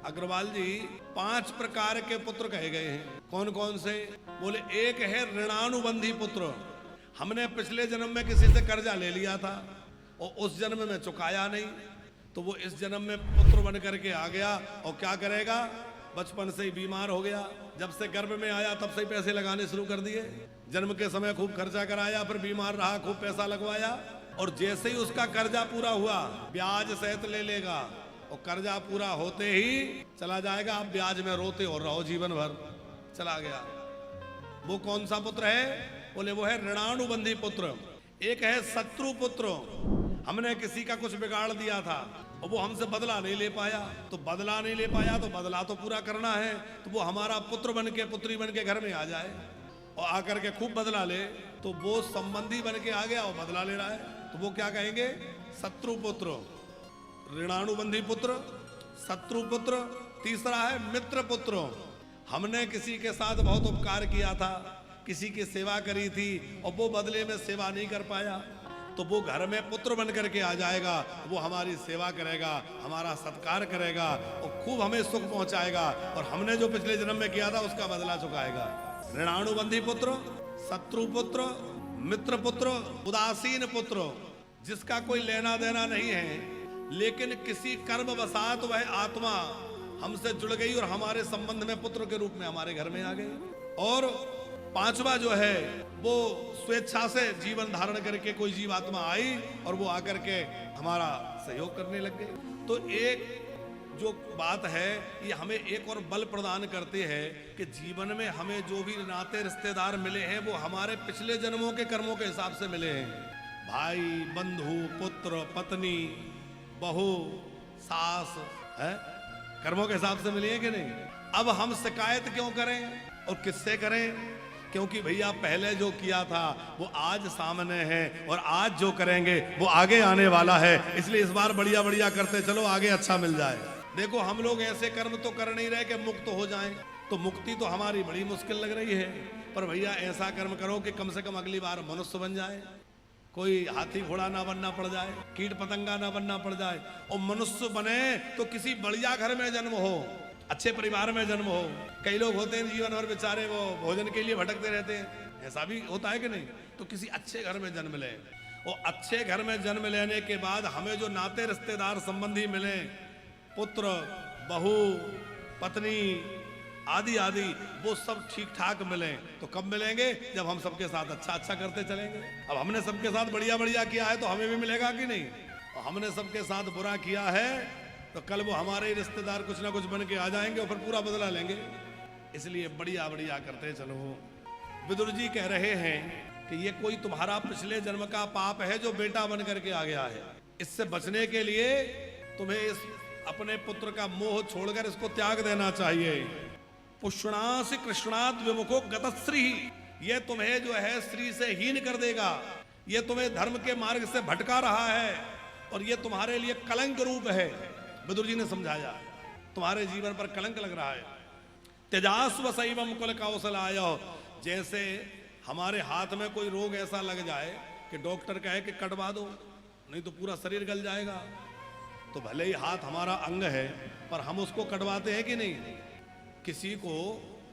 अग्रवाल जी 5 प्रकार के पुत्र कहे गए हैं। कौन कौन से? बोले एक है ऋणानुबंधी पुत्र। हमने पिछले जन्म में किसी से कर्जा ले लिया था और उस जन्म में चुकाया नहीं, तो वो इस जन्म में पुत्र बन करके आ गया और क्या करेगा? बचपन से ही बीमार हो गया, जब से गर्भ में आया तब से ही पैसे लगाने शुरू कर दिए। जन्म के समय खूब खर्चा कराया, फिर बीमार रहा, खूब पैसा लगवाया, और जैसे ही उसका कर्जा पूरा हुआ ब्याज सहित ले लेगा और कर्जा पूरा होते ही चला जाएगा। आप ब्याज में रोते और रहो जीवन भर। चला गया। वो कौन सा पुत्र है? बोले वो है ऋणानुबंधी पुत्र। एक है शत्रु पुत्र। हमने किसी का कुछ बिगाड़ दिया था और वो हमसे बदला नहीं ले पाया, तो बदला नहीं ले पाया तो बदला तो पूरा करना है, तो वो हमारा पुत्र बन के पुत्री बन के घर में आ जाए और आकर के खूब बदला ले, तो वो संबंधी बन के आ गया और बदला ले रहा है, तो वो क्या कहेंगे? शत्रु पुत्र। ऋणानुबंधी पुत्र, शत्रु पुत्र। तीसरा है मित्र पुत्र। हमने किसी के साथ बहुत उपकार किया था, किसी की सेवा करी थी और वो बदले में सेवा नहीं कर पाया, तो वो घर में पुत्र बन करके आ जाएगा। वो हमारी सेवा करेगा, हमारा सत्कार करेगा और खूब हमें सुख पहुंचाएगा, और हमने जो पिछले जन्म में किया था उसका बदला चुकाएगा। ऋणानुबंधी पुत्र, शत्रु पुत्र, मित्र पुत्र, उदासीन पुत्र। जिसका कोई लेना देना नहीं है, लेकिन किसी कर्मवशात वह आत्मा हमसे जुड़ गई और हमारे संबंध में पुत्र के रूप में हमारे घर में आ गई। और पांचवा जो है वो स्वेच्छा से जीवन धारण करके कोई जीवात्मा आई और वो आकर के हमारा सहयोग करने लग गई। तो एक जो बात है ये हमें एक और बल प्रदान करती है कि जीवन में हमें जो भी नाते रिश्तेदार मिले हैं वो हमारे पिछले जन्मों के कर्मों के हिसाब से मिले हैं। भाई, बंधु, पुत्र, पत्नी, बहू, सास, है कर्मों के हिसाब से मिली है कि नहीं? अब हम शिकायत क्यों करें और किससे करें? क्योंकि भैया पहले जो किया था वो आज सामने है और आज जो करेंगे वो आगे आने वाला है, इसलिए इस बार बढ़िया बढ़िया करते चलो, आगे अच्छा मिल जाए। देखो हम लोग ऐसे कर्म तो कर नहीं रहे कि मुक्त हो जाएं, तो मुक्ति तो हमारी बड़ी मुश्किल लग रही है, पर भैया ऐसा कर्म करो कि कम से कम अगली बार मनुष्य बन जाए, कोई हाथी घोड़ा ना बनना पड़ जाए, कीट पतंगा ना बनना पड़ जाए, और मनुष्य बने तो किसी बढ़िया घर में जन्म हो, अच्छे परिवार में जन्म हो। कई लोग होते हैं जीवन भर बेचारे वो भोजन के लिए भटकते रहते हैं, ऐसा भी होता है कि नहीं? तो किसी अच्छे घर में जन्म लें, और अच्छे घर में जन्म लेने के बाद हमें जो नाते रिश्तेदार संबंधी मिले, पुत्र, बहू, पत्नी आदि आदि, वो सब ठीक ठाक मिले, तो कब मिलेंगे? जब हम सबके साथ अच्छा अच्छा करते चलेंगे। अब हमने सबके साथ बढ़िया बढ़िया किया है तो हमें भी मिलेगा कि नहीं? और हमने सबके साथ बुरा किया है तो कल वो हमारे रिश्तेदार कुछ ना कुछ बन के आ जाएंगे और फिर पूरा बदला लेंगे। इसलिए बढ़िया बढ़िया करते चलो। विदुर जी कह रहे हैं कि ये कोई तुम्हारा पिछले जन्म का पाप है जो बेटा बन करके आ गया है। इससे बचने के लिए तुम्हें इस अपने पुत्र का मोह छोड़कर इसको त्याग देना चाहिए। पुष्णासि कृष्णात् विमुखो गतश्री, ये तुम्हें जो है स्त्री से हीन कर देगा, ये तुम्हें धर्म के मार्ग से भटका रहा है और ये तुम्हारे लिए कलंक रूप है। विदुर जी ने समझाया तुम्हारे जीवन पर कलंक लग रहा है। त्यजास्व शैवम कुल कौशलाय, जैसे हमारे हाथ में कोई रोग ऐसा लग जाए कि डॉक्टर कहे कि कटवा दो नहीं तो पूरा शरीर गल जाएगा, तो भले ही हाथ हमारा अंग है पर हम उसको कटवाते हैं कि नहीं? किसी को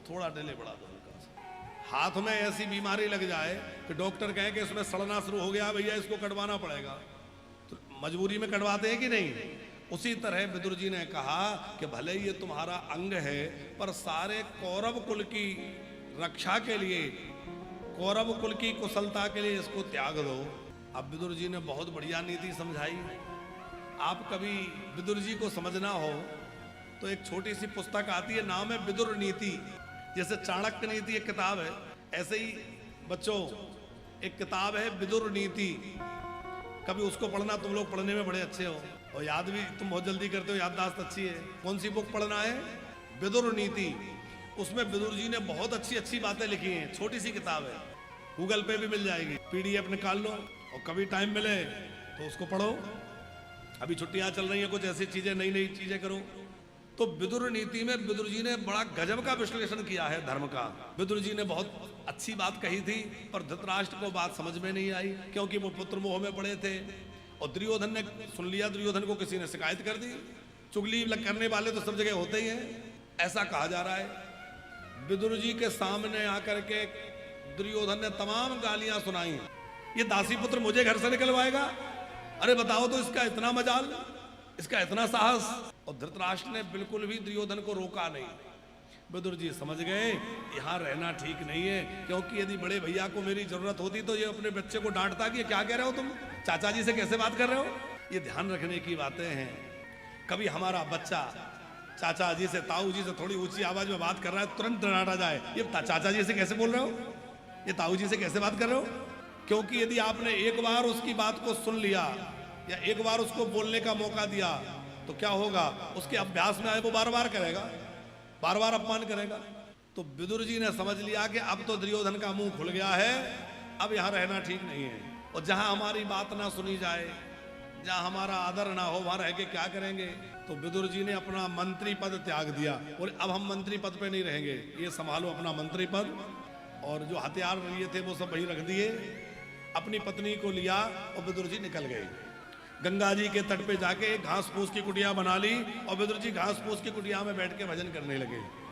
थोड़ा ढीले बढ़ा दो, हाथ में ऐसी बीमारी लग जाए कि डॉक्टर कहे कि इसमें सड़ना शुरू हो गया, भैया इसको कटवाना पड़ेगा, तो मजबूरी में कटवाते हैं कि नहीं? उसी तरह विदुर जी ने कहा कि भले ये तुम्हारा अंग है पर सारे कौरव कुल की रक्षा के लिए, कौरव कुल की कुशलता के लिए इसको त्याग दो। अब विदुर जी ने बहुत बढ़िया नीति समझाई। आप कभी विदुर जी को समझना हो तो एक छोटी सी पुस्तक आती है, नाम है विदुर नीति। जैसे चाणक्य नीति एक किताब है, ऐसे ही बच्चों एक किताब है विदुर नीति। कभी उसको पढ़ना, तुम लोग पढ़ने में बड़े अच्छे हो और याद भी तुम बहुत जल्दी करते हो, याददाश्त अच्छी है। कौन सी बुक पढ़ना है? विदुर नीति। उसमें विदुर जी ने बहुत अच्छी अच्छी बातें लिखी हैं, छोटी सी किताब है, गूगल पे भी मिल जाएगी, PDF निकाल लो और कभी टाइम मिले तो उसको पढ़ो। अभी छुट्टियां चल रही हैं, कुछ ऐसी चीजें नई नई चीजें करो। तो विदुर नीति में विदुर जी ने बड़ा गजब का विश्लेषण किया है धर्म का। विदुर जी ने बहुत अच्छी बात कही थी पर धृतराष्ट्र को बात समझ में नहीं आई, क्योंकि वो पुत्र मोह में पड़े थे और दुर्योधन ने सुन लिया। दुर्योधन को किसी ने शिकायत कर दी, चुगली करने वाले तो सब जगह होते ही हैं। ऐसा कहा जा रहा है विदुर जी के सामने आकर के दुर्योधन ने तमाम गालियां सुनाई। ये दासी पुत्र मुझे घर से निकलवाएगा? अरे बताओ तो, इसका इतना मजाल, इसका इतना साहस। और धृतराष्ट्र ने बिल्कुल भी दुर्योधन को रोका नहीं। विदुर जी समझ गए यहाँ रहना ठीक नहीं है, क्योंकि यदि बड़े भैया को मेरी जरूरत होती तो ये अपने बच्चे को डांटता कि क्या कह रहे हो तुम, चाचा जी से कैसे बात कर रहे हो। ये ध्यान रखने की बातें हैं। कभी हमारा बच्चा चाचा जी से, ताऊ जी से थोड़ी ऊंची आवाज में बात कर रहा है, तुरंत डांटा जाए, ये चाचा जी से कैसे बोल रहे हो, ये ताऊ जी से कैसे बात कर रहे हो। क्योंकि यदि आपने एक बार उसकी बात को सुन लिया या एक बार उसको बोलने का मौका दिया तो क्या होगा, उसके अभ्यास में आए वो बार बार करेगा, बार बार अपमान करेगा। तो विदुर जी ने समझ लिया कि अब तो दुर्योधन का मुंह खुल गया है, अब यहाँ रहना ठीक नहीं है। और जहां हमारी बात ना सुनी जाए, जहां हमारा आदर ना हो, वहां रह के क्या करेंगे। तो विदुर जी ने अपना मंत्री पद त्याग दिया, बोले अब हम मंत्री पद पे नहीं रहेंगे, ये संभालो अपना मंत्री पद। और जो हथियार लिए थे वो सब वहीं रख दिए, अपनी पत्नी को लिया और विदुर जी निकल गए। गंगा जी के तट पे जाके घास फूस की कुटिया बना ली और विदुर जी घास फूस की कुटिया में बैठ के भजन करने लगे।